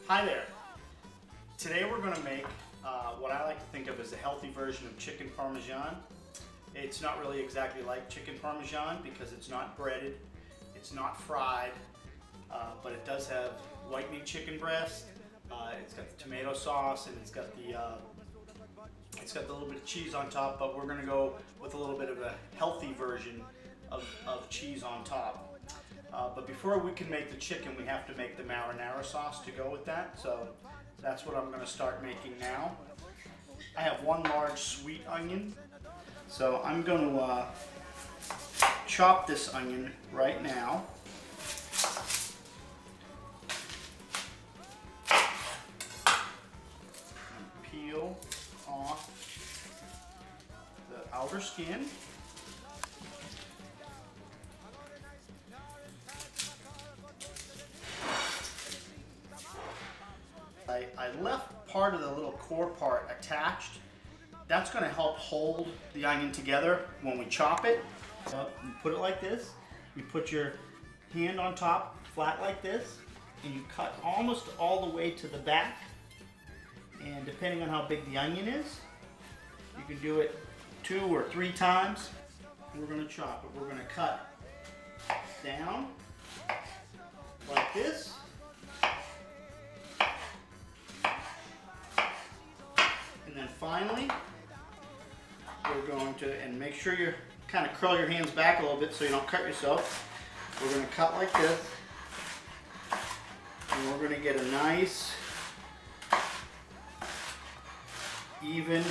Hi there. Today we're going to make what I like to think of as a healthy version of chicken parmesan. It's not really exactly like chicken parmesan because it's not breaded, it's not fried, but it does have white meat chicken breast. It's got the tomato sauce and it's got the little bit of cheese on top. But we're going to go with a little bit of a healthy version of cheese on top. But before we can make the chicken, we have to make the marinara sauce to go with that. So that's what I'm going to start making now. I have one large sweet onion. So I'm going to chop this onion right now. And peel off the outer skin. I left part of the little core part attached. That's going to help hold the onion together when we chop it. So you put it like this. You put your hand on top, flat like this, and you cut almost all the way to the back. And depending on how big the onion is, you can do it 2 or 3 times. And we're going to chop it. We're going to cut down like this. And then finally, we're going to, and make sure you kind of curl your hands back a little bit so you don't cut yourself. We're going to cut like this. And we're going to get a nice, even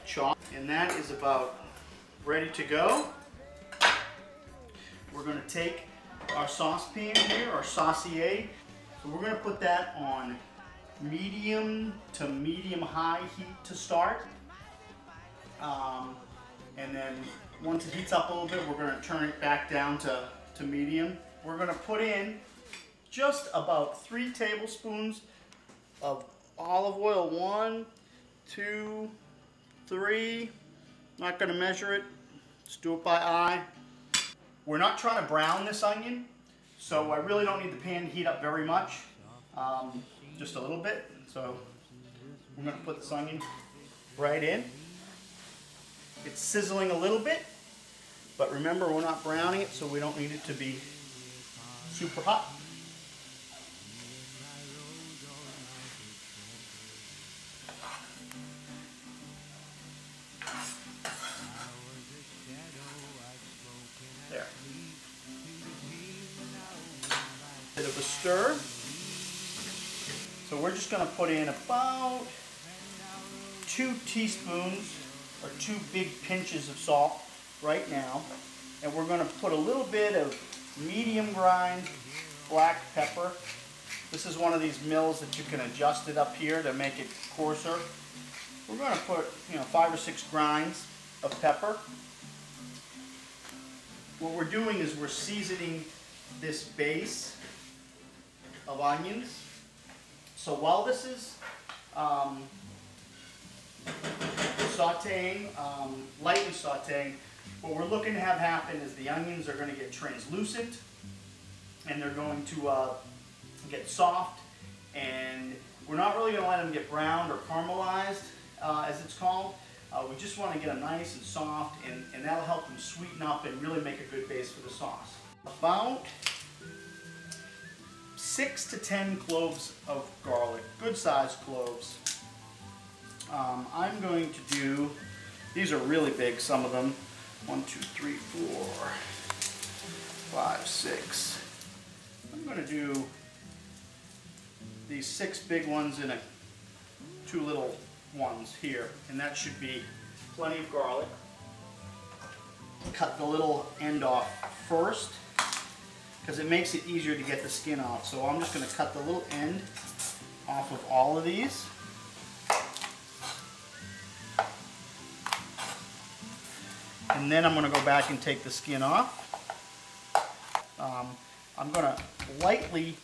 chop. And that is about ready to go. We're going to take our saucepan here, our saucier. So we're going to put that on medium to medium-high heat to start. And then once it heats up a little bit, we're going to turn it back down to medium. We're going to put in just about 3 tablespoons of olive oil. 1, 2, 3. Not going to measure it. Just do it by eye. We're not trying to brown this onion, so I really don't need the pan to heat up very much. Just a little bit. So we're going to put this onion right in. It's sizzling a little bit, but remember, we're not browning it, so we don't need it to be super hot. There. Bit of a stir. So we're just going to put in about 2 teaspoons or 2 big pinches of salt right now. And we're going to put a little bit of medium grind black pepper. This is one of these mills that you can adjust it up here to make it coarser. We're going to put 5 or 6 grinds of pepper. What we're doing is we're seasoning this base of onions. So while this is sauteing, lightly sauteing, what we're looking to have happen is the onions are going to get translucent and they're going to get soft, and we're not really going to let them get browned or caramelized, as it's called. We just want to get them nice and soft, and that'll help them sweeten up and really make a good base for the sauce. About 6 to 10 cloves of garlic, good sized cloves. I'm going to do, these are really big, some of them. 1, 2, 3, 4, 5, 6. I'm going to do these 6 big ones in 2 little ones here, and that should be plenty of garlic. Cut the little end off first, because it makes it easier to get the skin off. So I'm just going to cut the little end off of all of these. And then I'm going to go back and take the skin off. I'm going to lightly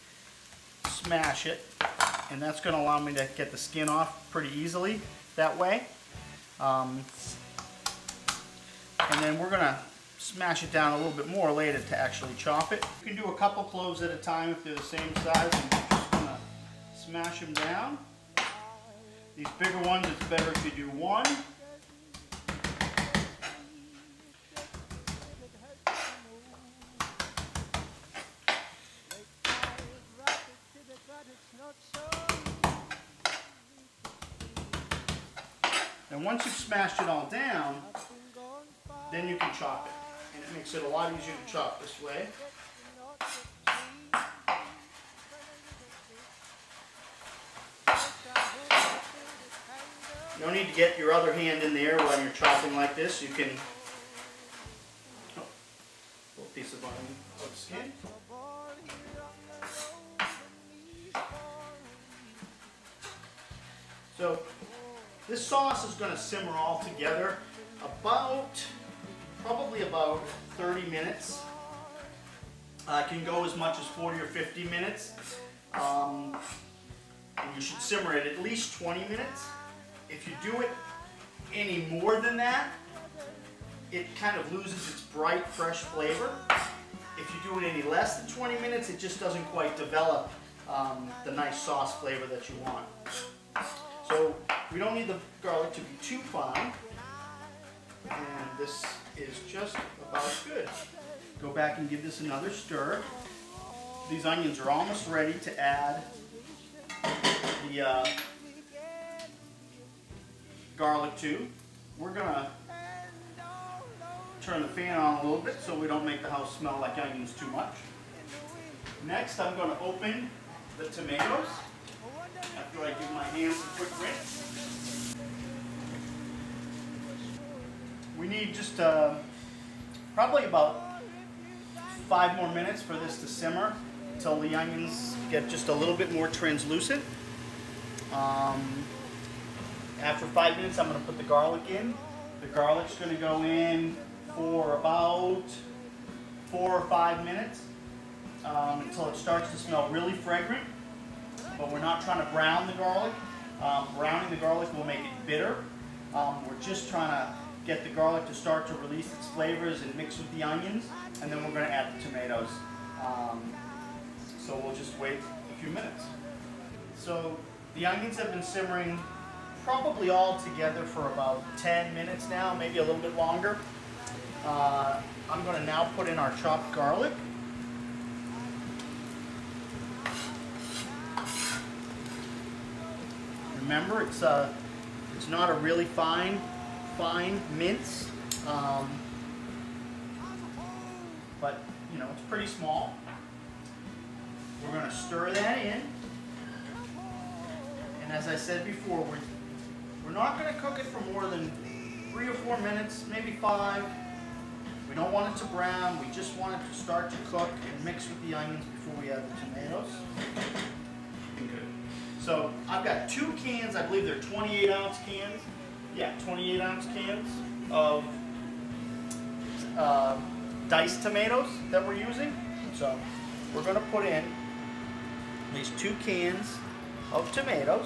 smash it, and that's going to allow me to get the skin off pretty easily that way. And then we're going to smash it down a little bit more later to actually chop it. You can do a couple cloves at a time if they're the same size, and you're just gonna smash them down. These bigger ones, it's better if you do one. And once you've smashed it all down, then you can chop it. And it makes it a lot easier to chop this way. You don't need to get your other hand in there when you're chopping like this. You can, little piece of onion out of the skin. So this sauce is going to simmer all together probably about 30 minutes. It can go as much as 40 or 50 minutes. And you should simmer it at least 20 minutes. If you do it any more than that, it kind of loses its bright, fresh flavor. If you do it any less than 20 minutes, it just doesn't quite develop the nice sauce flavor that you want. So we don't need the garlic to be too fine, and this is just about good. Go back and give this another stir. These onions are almost ready to add the garlic to. We're gonna turn the fan on a little bit so we don't make the house smell like onions too much. Next, I'm gonna open the tomatoes after I give my hands a quick rinse. We need just probably about 5 more minutes for this to simmer until the onions get just a little bit more translucent. After 5 minutes, I'm going to put the garlic in. The garlic's going to go in for about 4 or 5 minutes until it starts to smell really fragrant. But we're not trying to brown the garlic. Browning the garlic will make it bitter. We're just trying to get the garlic to start to release its flavors and mix with the onions, and then we're going to add the tomatoes. So we'll just wait a few minutes. So the onions have been simmering probably all together for about 10 minutes now, maybe a little bit longer. I'm going to now put in our chopped garlic. Remember, it's not a really fine mince, but you know, it's pretty small. We're going to stir that in, and as I said before, we're not going to cook it for more than 3 or 4 minutes, maybe 5. We don't want it to brown. We just want it to start to cook and mix with the onions before we add the tomatoes. Good. So I've got 2 cans, I believe they're 28-ounce cans. Yeah, 28-ounce cans of diced tomatoes that we're using. So we're going to put in these 2 cans of tomatoes.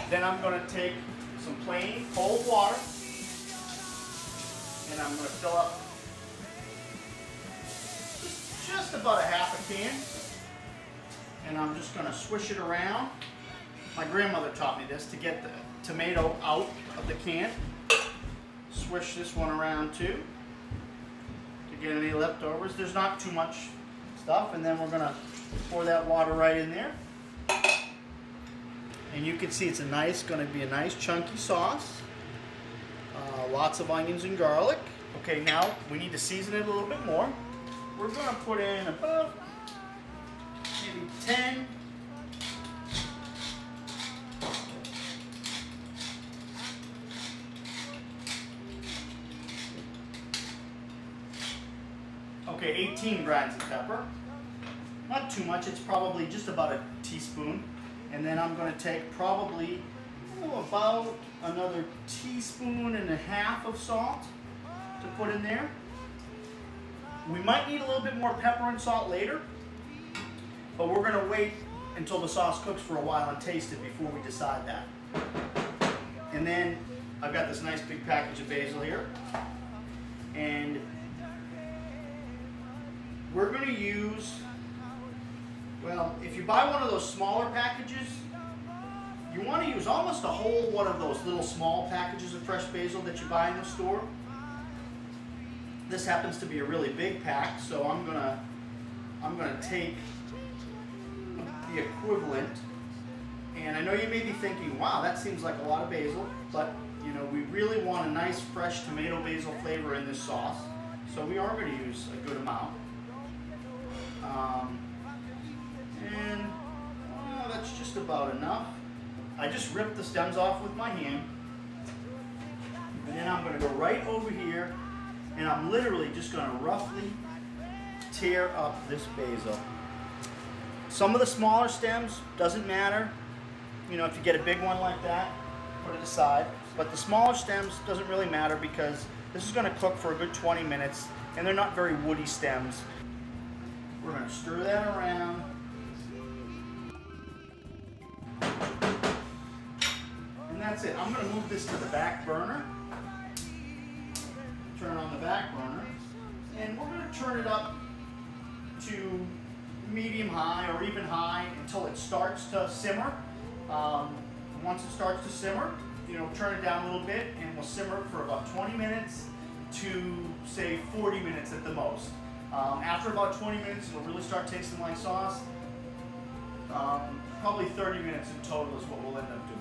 Then I'm going to take some plain cold water, and I'm going to fill up just about a half a can, and I'm just going to swish it around. My grandmother taught me this to get the tomato out of the can. Swish this one around too to get any leftovers. There's not too much stuff, and then we're going to pour that water right in there. And you can see it's going to be a nice chunky sauce. Lots of onions and garlic. Okay, now we need to season it a little bit more. We're going to put in about maybe 10 18 grinds of pepper. Not too much, it's probably just about a teaspoon. And then I'm going to take probably about another teaspoon and a half of salt to put in there. We might need a little bit more pepper and salt later, but we're going to wait until the sauce cooks for a while and taste it before we decide that. And then I've got this nice big package of basil here. And we're going to use, well, if you buy one of those smaller packages, you want to use almost a whole one of those little small packages of fresh basil that you buy in the store. This happens to be a really big pack, so I'm gonna take the equivalent. And I know you may be thinking, wow, that seems like a lot of basil, but you know, we really want a nice fresh tomato basil flavor in this sauce, so we are going to use a good amount. And well, that's just about enough. I just ripped the stems off with my hand, and then I'm going to go right over here, and I'm literally just going to roughly tear up this basil. Some of the smaller stems, doesn't matter. You know, if you get a big one like that, put it aside. But the smaller stems doesn't really matter because this is going to cook for a good 20 minutes, and they're not very woody stems. We're going to stir that around. And that's it. I'm going to move this to the back burner. Turn on the back burner. And we're going to turn it up to medium high or even high until it starts to simmer. Once it starts to simmer, you know, turn it down a little bit, and we'll simmer for about 20 minutes to say 40 minutes at the most. After about 20 minutes, it'll really start tasting like sauce. Probably 30 minutes in total is what we'll end up doing.